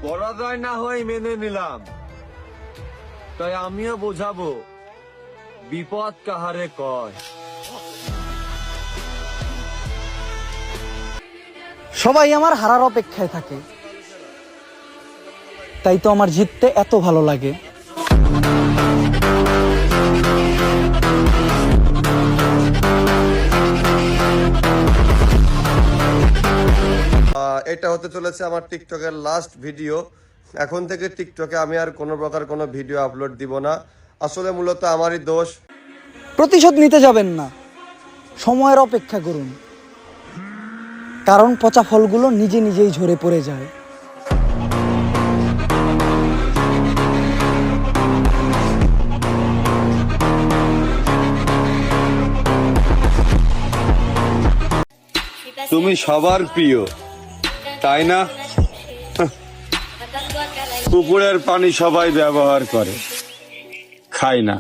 পরাজয় না হয় মেনে নিলাম, তাই আমিও বোঝাবো বিপদ কাহারে কয়। সবাই আমার হারার অপেক্ষায় থাকে, তাই তো আমার জিততে এত ভালো লাগে। এটা হতে চলেছে আমার টিকটকের লাস্ট ভিডিও। এখন থেকে টিকটকে আমি আর কোনো প্রকার কোনো ভিডিও আপলোড দিব না। আসলে মূলত আমারই দোষ। প্রতিশোধ নিতে যাবেন না, সময়ের অপেক্ষা করুন, কারণ পচা ফলগুলো নিজে নিজেই ঝরে পড়ে যায়। তুমি সবার প্রিয়, তাই না? পুকুরের পানি সবাই ব্যবহার করে, খায় না।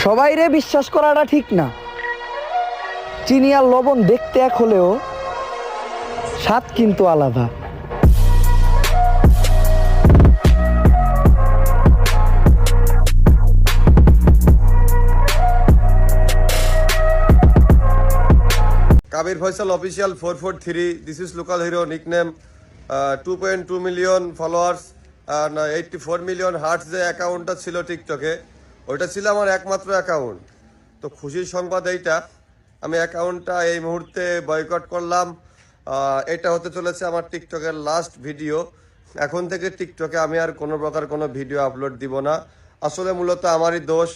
সবাইরে বিশ্বাস করাটা ঠিক না। চিনি আর লবণ দেখতে এক হলেও স্বাদ কিন্তু আলাদা। Kabir Faisal official 443, this is local hero, nickname 2.2 million followers, 84 million hearts. যে অ্যাকাউন্টটা ছিল টিকটকে, ওইটা ছিল আমার একমাত্র অ্যাকাউন্ট। তো খুশির সংবাদ এইটা, আমি অ্যাকাউন্টটা এই মুহূর্তে বয়কট করলাম। এটা হতে চলেছে আমার টিকটকের লাস্ট ভিডিও। এখন থেকে টিকটকে আমি আর কোনো প্রকার কোনো ভিডিও আপলোড দিব না। আসলে মূলত আমারই দোষ।